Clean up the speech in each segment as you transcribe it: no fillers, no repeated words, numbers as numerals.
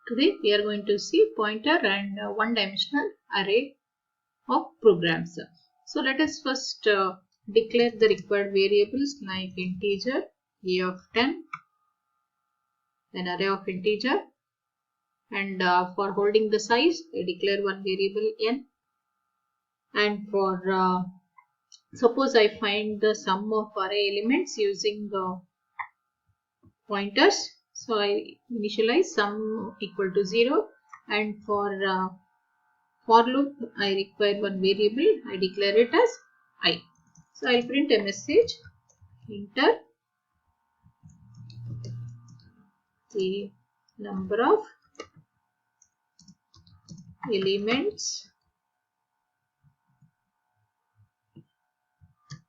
Today we are going to see pointer and one-dimensional array of programs. So let us first declare the required variables like integer a of 10, then array of integer, and for holding the size we declare one variable n, and for suppose I find the sum of array elements using pointers, so I initialize sum equal to 0, and for loop I require one variable, I declare it as I. So I'll print a message, enter the number of elements,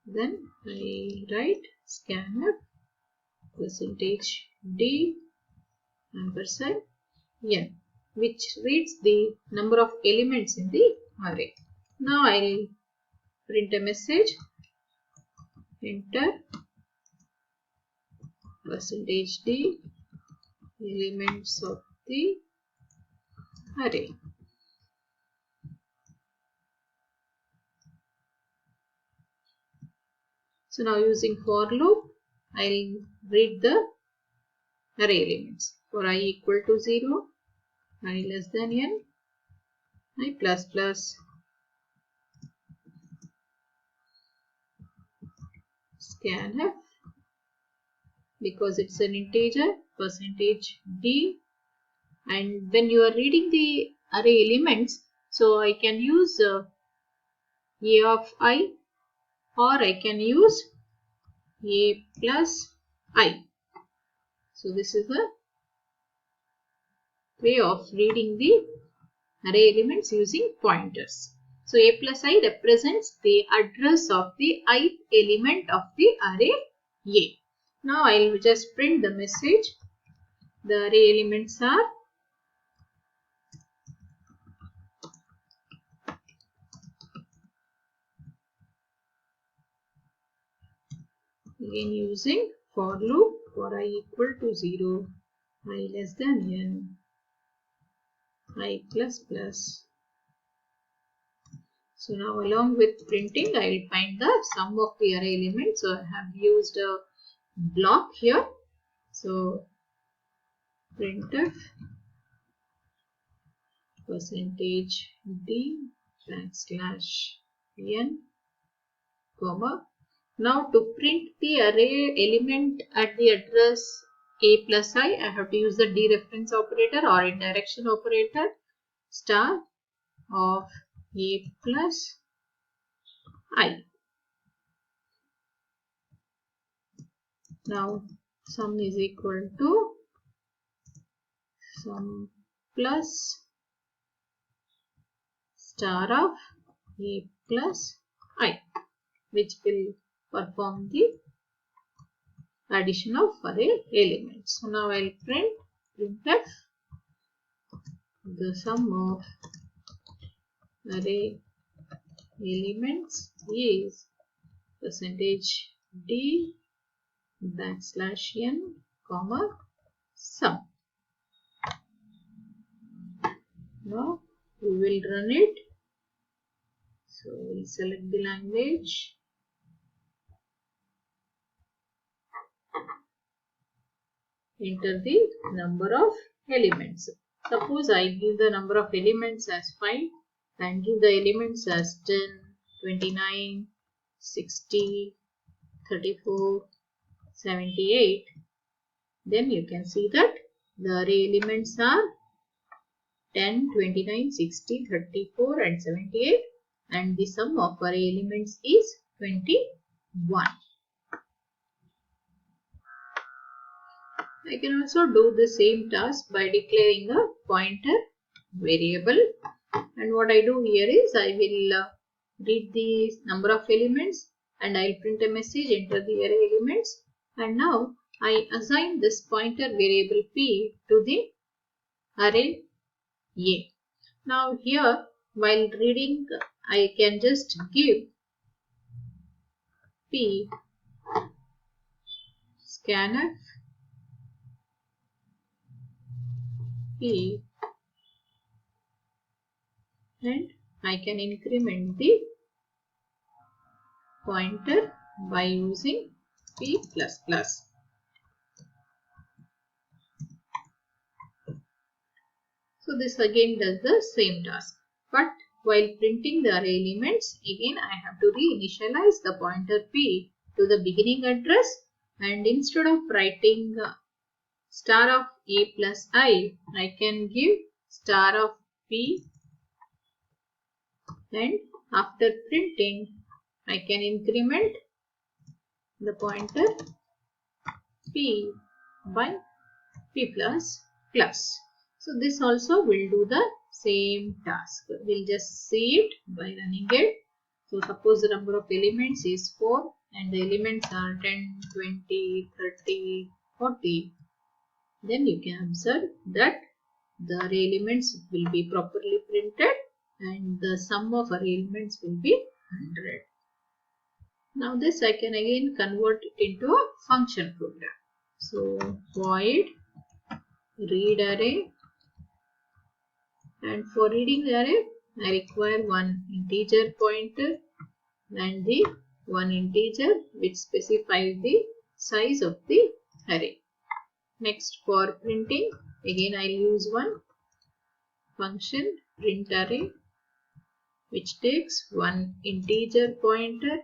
then I write scanf percentage d ampersand n, which reads the number of elements in the array. Now I'll print a message, enter percentage d elements of the array. So now using for loop, I'll read the array elements. For I equal to 0, I less than n, I plus plus, scanf, because it's an integer, percentage d, and when you are reading the array elements, so I can use a of I, or I can use a plus I. So this is the way of reading the array elements using pointers. So a plus I represents the address of the ith element of the array A. Now I will just print the message. The array elements are again using for loop, for I equal to 0, I less than n, I plus plus. So now along with printing, I will find the sum of the array elements. So I have used a block here. So printf percentage d backslash n, comma. Now to print the array element at the address a plus I have to use the dereference operator or indirection operator, star of a plus I. Now sum is equal to sum plus star of a plus I, which will perform the addition of array elements. So now I'll printf the sum of array elements is percentage d backslash n, comma sum. Now we will run it. So we'll select the language. Enter the number of elements. Suppose I give the number of elements as 5 and give the elements as 10, 29, 60, 34, 78. Then you can see that the array elements are 10, 29, 60, 34 and 78, and the sum of array elements is 21. I can also do the same task by declaring a pointer variable, and what I do here is I will read the number of elements and I will print a message, enter the array elements, and now I assign this pointer variable p to the array A. Now here while reading I can just give p scanf p and I can increment the pointer by using p++. So this again does the same task. But while printing the array elements, again I have to reinitialize the pointer p to the beginning address, and instead of writing star of a plus I can give star of p, and after printing I can increment the pointer p by p++. So this also will do the same task. We'll just see it by running it. So suppose the number of elements is 4 and the elements are 10, 20, 30, 40. Then you can observe that the array elements will be properly printed and the sum of array elements will be 100. Now this I can again convert it into a function program. So void read array, and for reading the array I require one integer pointer and the one integer which specifies the size of the array. Next, for printing again I will use one function print array which takes one integer pointer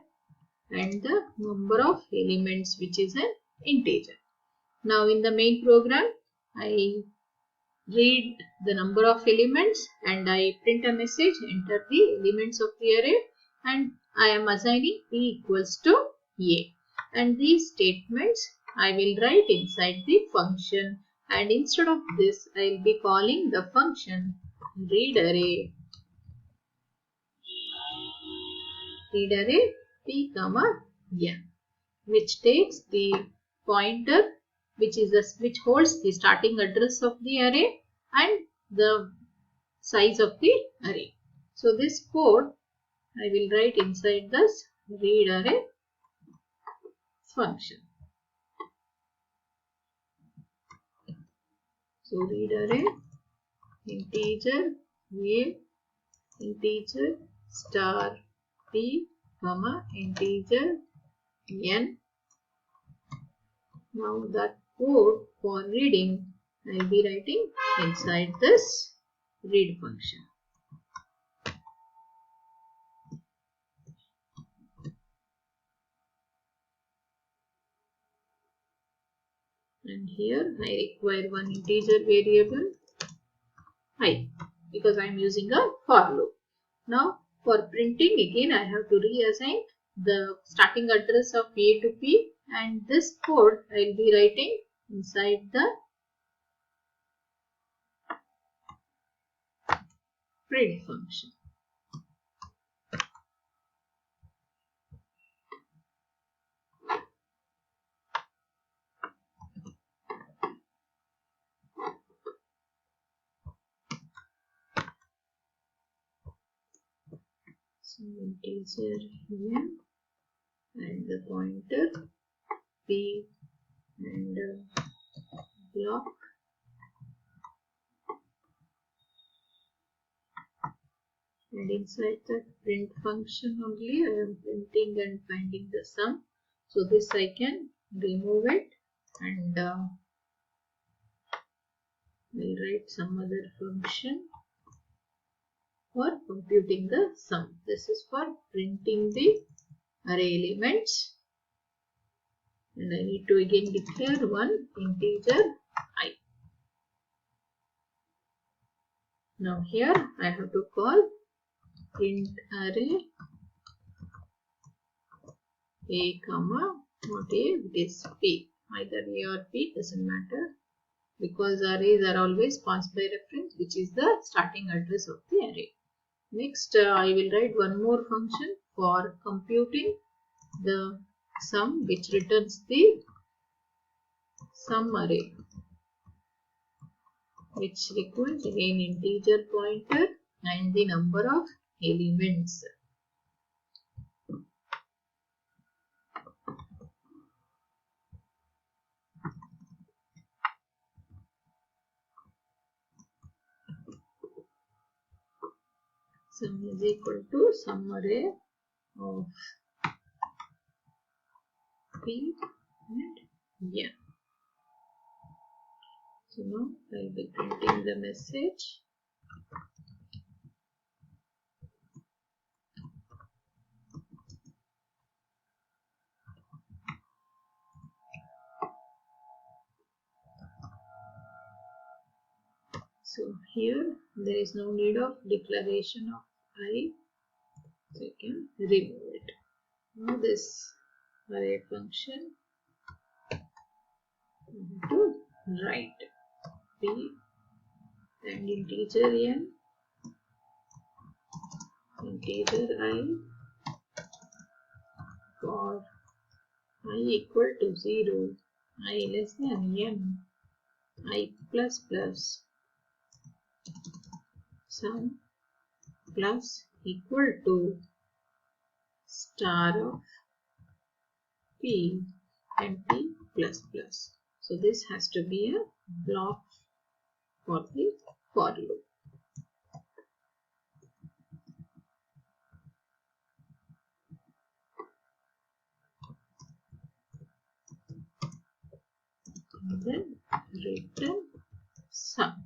and the number of elements which is an integer. Now in the main program I read the number of elements and I print a message, enter the elements of the array, and I am assigning p equals to a. And these statements I will write inside the function, and instead of this I will be calling the function read array p comma n, which takes the pointer which holds the starting address of the array and the size of the array. So this code I will write inside this read array function. So read array integer a integer star p comma integer n. Now that code for reading I will be writing inside this read function. And here I require one integer variable I, because I am using a for loop. Now for printing again I have to reassign the starting address of a to p, and this code I will be writing inside the print function. So integer n and the pointer p and block, and inside that print function only I am printing and finding the sum. So this I can remove it and will write some other function for computing the sum. This is for printing the array elements, and I need to again declare one integer I. Now here I have to call print array a comma not a, it is p, either a or p doesn't matter, because arrays are always passed by reference, which is the starting address of the array. Next I will write one more function for computing the sum, which returns the sum array, which requires again integer pointer and the number of elements. sum is equal to sum array of P and N. So now I'll be printing the message. So here there is no need of declaration of I, so I can remove it. Now this array function to write P and integer N, integer I for I equal to 0, I less than N, I plus plus sum plus equal to star of P and P plus plus. So this has to be a block for the for loop. And then return sum.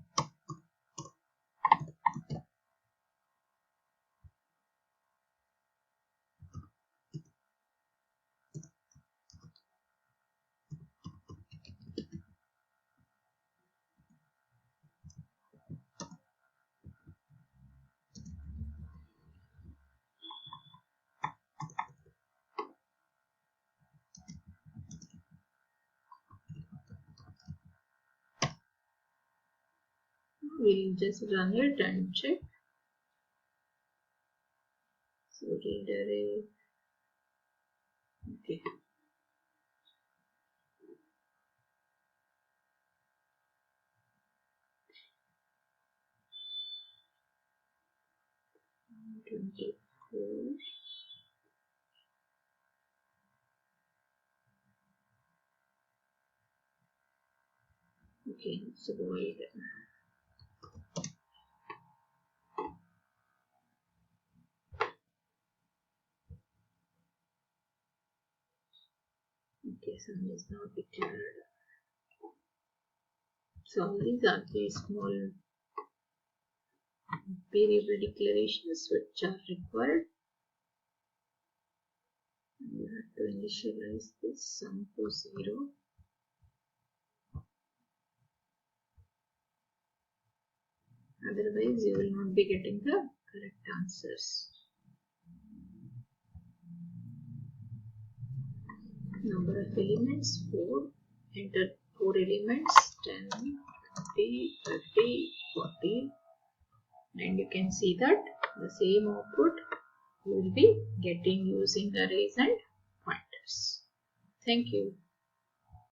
We'll just run it and check. So read array. Okay. Okay, so void. Okay, sum is not declared. So these are the small variable declarations which are required. You have to initialize this sum to 0. Otherwise, you will not be getting the correct answers. Number of elements 4. Enter 4 elements 10, 20, 30, 40. And you can see that the same output you will be getting using arrays and pointers. Thank you.